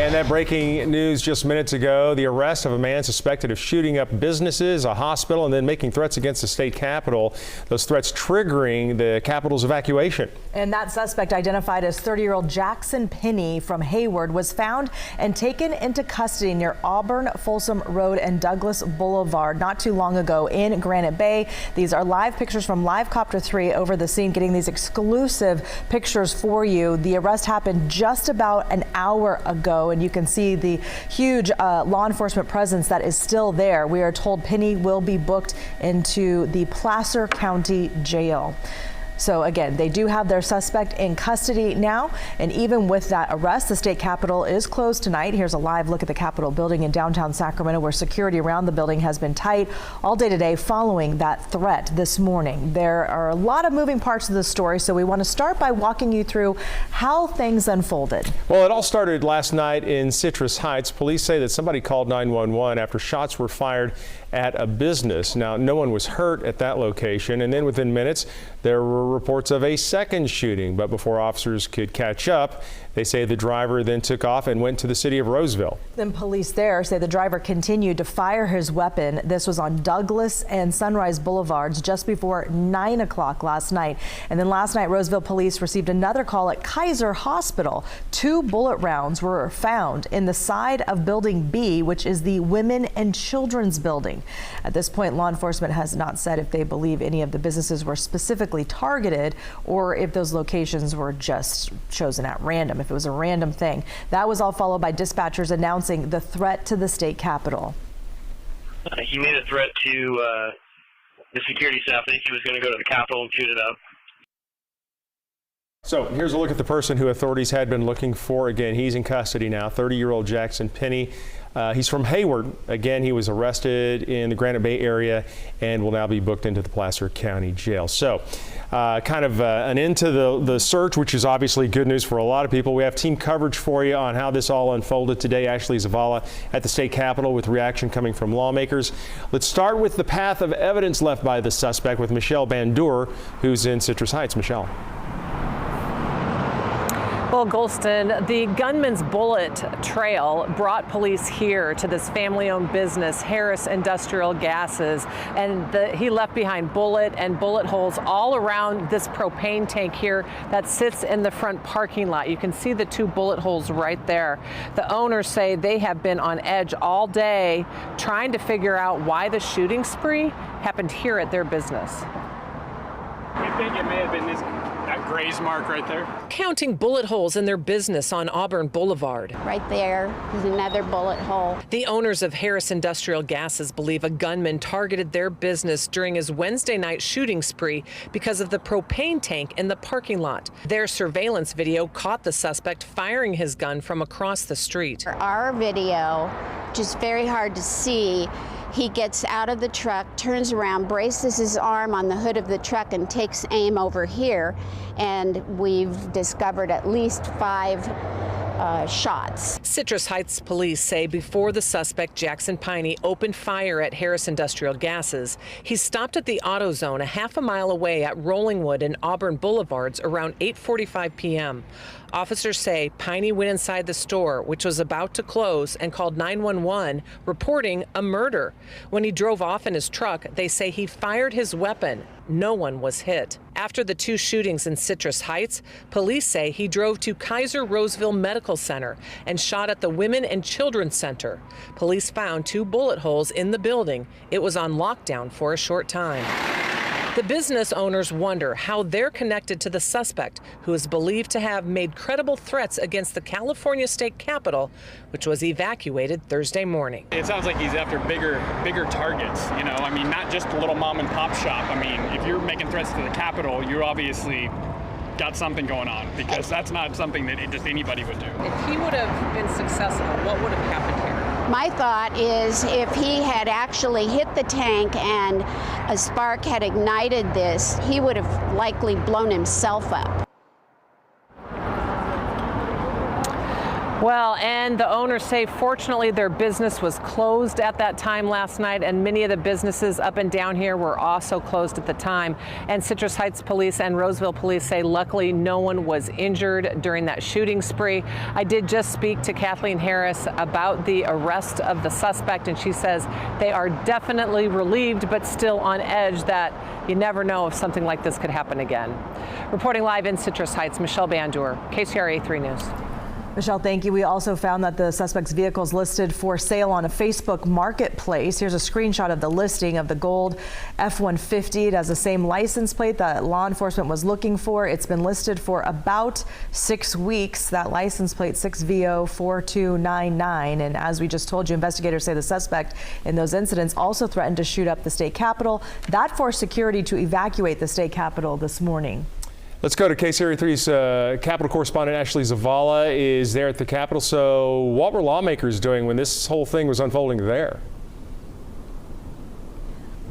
And that breaking news just minutes ago, the arrest of a man suspected of shooting up businesses, a hospital, and then making threats against the state capitol. Those threats triggering the Capitol's evacuation. And that suspect, identified as 30-year-old Jackson Penny from Hayward, was found and taken into custody near Auburn, Folsom Road and Douglas Boulevard not too long ago in Granite Bay. These are live pictures from Live Copter 3 over the scene, getting these exclusive pictures for you. The arrest happened just about an hour ago, and you can see the huge law enforcement presence that is still there. We are told Penny will be booked into the Placer County Jail. So again, they do have their suspect in custody now. And even with that arrest, the state capitol is closed tonight. Here's a live look at the Capitol building in downtown Sacramento, where security around the building has been tight all day today following that threat this morning. There are a lot of moving parts of the story, so we want to start by walking you through how things unfolded. Well, it all started last night in Citrus Heights. Police say that somebody called 911 after shots were fired at a business. Now, no one was hurt at that location, and then within minutes there were reports of a second shooting. But before officers could catch up, they say the driver then took off and went to the city of Roseville. Then police there say the driver continued to fire his weapon. This was on Douglas and Sunrise Boulevards just before 9 o'clock last night. And then last night, Roseville police received another call at Kaiser Hospital. 2 bullet rounds were found in the side of Building B, which is the Women and Children's Building. At this point, law enforcement has not said if they believe any of the businesses were specifically targeted or if those locations were just chosen at random, if it was a random thing. That was all followed by dispatchers announcing the threat to the state capitol. He made a threat to the security staff that he was going to go to the Capitol and shoot it up. So here's a look at the person who authorities had been looking for. Again, he's in custody now, 30-year-old Jackson Penny. He's from Hayward. Again, he was arrested in the Granite Bay area and will now be booked into the Placer County Jail. So kind of an end to the search, which is obviously good news for a lot of people. We have team coverage for you on how this all unfolded today. Ashley Zavala at the state capitol with reaction coming from lawmakers. Let's start with the path of evidence left by the suspect with Michelle Bandur, who's in Citrus Heights. Michelle. Well, Golston, the gunman's bullet trail brought police here to this family-owned business, Harris Industrial Gases, and he left behind bullet and bullet holes all around this propane tank here that sits in the front parking lot. You can see the 2 bullet holes right there. The owners say they have been on edge all day trying to figure out why the shooting spree happened here at their business. We think it may have been that graze mark right there. Counting bullet holes in their business on Auburn Boulevard. Right there is another bullet hole. The owners of Harris Industrial Gases believe a gunman targeted their business during his Wednesday night shooting spree because of the propane tank in the parking lot. Their surveillance video caught the suspect firing his gun from across the street. Our video, just very hard to see. He gets out of the truck, turns around, braces his arm on the hood of the truck and takes aim over here. And we've discovered at least 5 shots. Citrus Heights police say before the suspect, Jackson Penny, opened fire at Harris Industrial Gases, he stopped at the AutoZone a half a mile away at Rollingwood and Auburn Boulevards around 8:45 p.m. Officers say Piney went inside the store, which was about to close, and called 911, reporting a murder. When he drove off in his truck, they say he fired his weapon. No one was hit. After the 2 shootings in Citrus Heights, police say he drove to Kaiser Roseville Medical Center and shot at the Women and Children's Center. Police found 2 bullet holes in the building. It was on lockdown for a short time. The business owners wonder how they're connected to the suspect, who is believed to have made credible threats against the California state capitol, which was evacuated Thursday morning. It sounds like he's after bigger targets, you know, I mean, not just a little mom and pop shop. I mean, if you're making threats to the capitol, you obviously got something going on, because that's not something that just anybody would do. If he would have been successful, what would have happened here? My thought is if he had actually hit the tank and a spark had ignited this, he would have likely blown himself up. Well, and the owners say fortunately their business was closed at that time last night, and many of the businesses up and down here were also closed at the time. And Citrus Heights Police and Roseville Police say luckily no one was injured during that shooting spree. I did just speak to Kathleen Harris about the arrest of the suspect, and she says they are definitely relieved but still on edge that you never know if something like this could happen again. Reporting live in Citrus Heights, Michelle Bandur, KCRA 3 News. Michelle, thank you. We also found that the suspect's vehicle is listed for sale on a Facebook marketplace. Here's a screenshot of the listing of the gold F-150. It has the same license plate that law enforcement was looking for. It's been listed for about 6 weeks. That license plate 6VO4299. And as we just told you, investigators say the suspect in those incidents also threatened to shoot up the state capitol. That forced security to evacuate the state capitol this morning. Let's go to KCRA 3's Capitol correspondent Ashley Zavala is there at the Capitol. So what were lawmakers doing when this whole thing was unfolding there?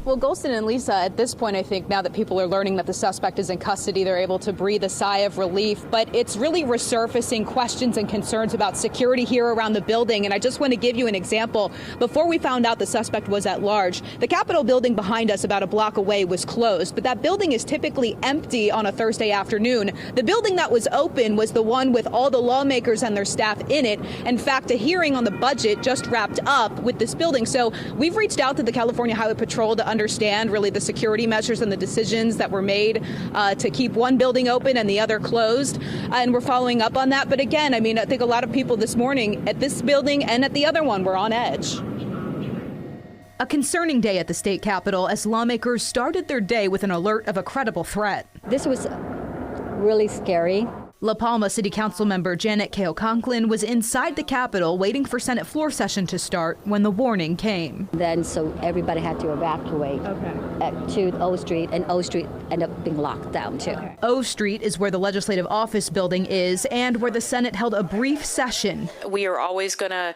Well, Golston and Lisa, at this point, I think now that people are learning that the suspect is in custody, they're able to breathe a sigh of relief. But it's really resurfacing questions and concerns about security here around the building. And I just want to give you an example. Before we found out the suspect was at large, the Capitol building behind us about a block away was closed. But that building is typically empty on a Thursday afternoon. The building that was open was the one with all the lawmakers and their staff in it. In fact, a hearing on the budget just wrapped up with this building. So we've reached out to the California Highway Patrol to understand really the security measures and the decisions that were made to keep one building open and the other closed. And we're following up on that. But again, I mean, I think a lot of people this morning at this building and at the other one were on edge. A concerning day at the state capitol as lawmakers started their day with an alert of a credible threat. This was really scary. La Palma City Council member Janet Kale Conklin was inside the Capitol waiting for Senate floor session to start when the warning came. Then so everybody had to evacuate to O Street, and O Street ended up being locked down too. O Street is where the Legislative Office building is and where the Senate held a brief session. We are always going to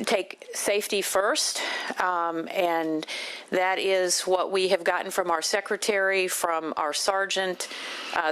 take safety first, and that is what we have gotten from our secretary, from our sergeant,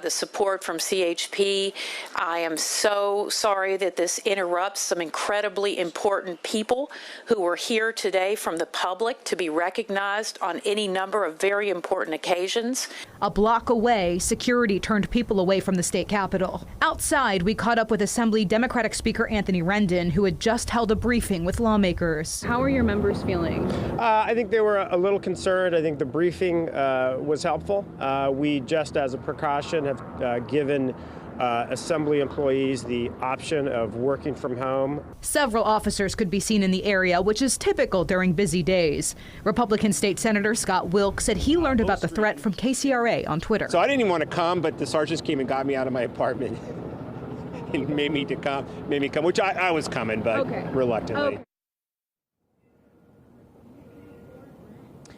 the support from CHP. I am so sorry that this interrupts some incredibly important people who were here today from the public to be recognized on any number of very important occasions. A block away, security turned people away from the state capitol. Outside, we caught up with Assembly Democratic Speaker Anthony Rendon, who had just held a briefing with lawmakers. How are your members feeling? I think they were a little concerned. I think the briefing was helpful. We just as a precaution have given Assembly employees the option of working from home. Several officers could be seen in the area, which is typical during busy days. Republican State Senator Scott Wilk said he learned about the threat from KCRA on Twitter. So I didn't even want to come, but the sergeants came and got me out of my apartment and made me come, which I was coming, but reluctantly. Okay.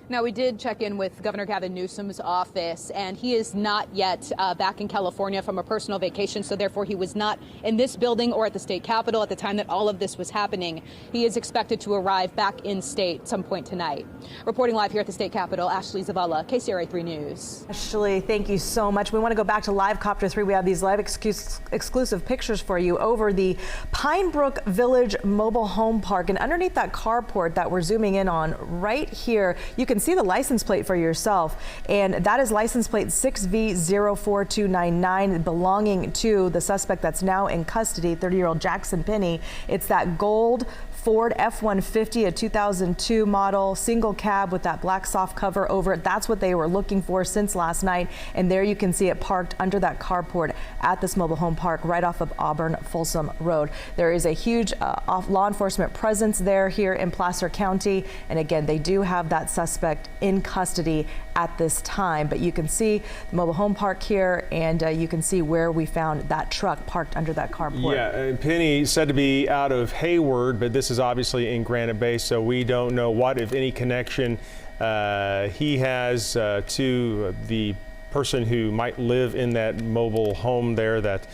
Now, we did check in with Governor Gavin Newsom's office, and he is not yet back in California from a personal vacation, so therefore he was not in this building or at the state capitol at the time that all of this was happening. He is expected to arrive back in state some point tonight. Reporting live here at the state capitol, Ashley Zavala, KCRA 3 News. Ashley, thank you so much. We want to go back to Live Copter 3. We have these live exclusive pictures for you over the Pine Brook Village Mobile Home Park, and underneath that carport that we're zooming in on right here, you can see the license plate for yourself, and that is license plate 6V04299 belonging to the suspect that's now in custody, 30-year-old Jackson Penny. It's that gold Ford F-150, a 2002 model, single cab with that black soft cover over it. That's what they were looking for since last night. And there you can see it parked under that carport at this mobile home park right off of Auburn Folsom Road. There is a huge law enforcement presence there here in Placer County. And again, they do have that suspect in custody at this time. But you can see the mobile home park here, and you can see where we found that truck parked under that carport. Yeah, and Penny said to be out of Hayward, but this is obviously in Granite Bay, so we don't know what, if any, connection he has to the person who might live in that mobile home there that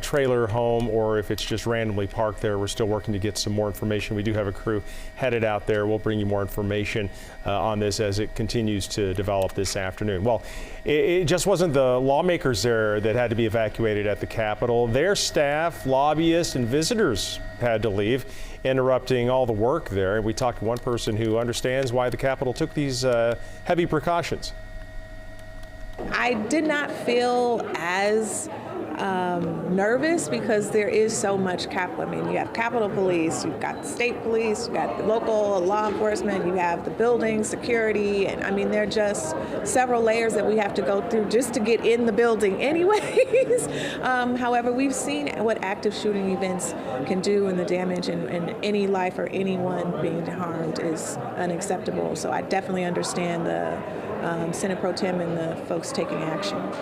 trailer home or if it's just randomly parked there. We're still working to get some more information. We do have a crew headed out there. We'll bring you more information on this as it continues to develop this afternoon. Well, it just wasn't the lawmakers there that had to be evacuated at the Capitol. Their staff, lobbyists, and visitors had to leave, interrupting all the work there. And we talked to one person who understands why the Capitol took these heavy precautions. I did not feel as nervous because there is so much Capitol. I mean, you have Capitol Police, you've got the state police, you've got the local law enforcement, you have the building security, and I mean, there are just several layers that we have to go through just to get in the building anyways. However, we've seen what active shooting events can do and the damage, and any life or anyone being harmed is unacceptable. So I definitely understand the Senate Pro Tem and the folks taking action.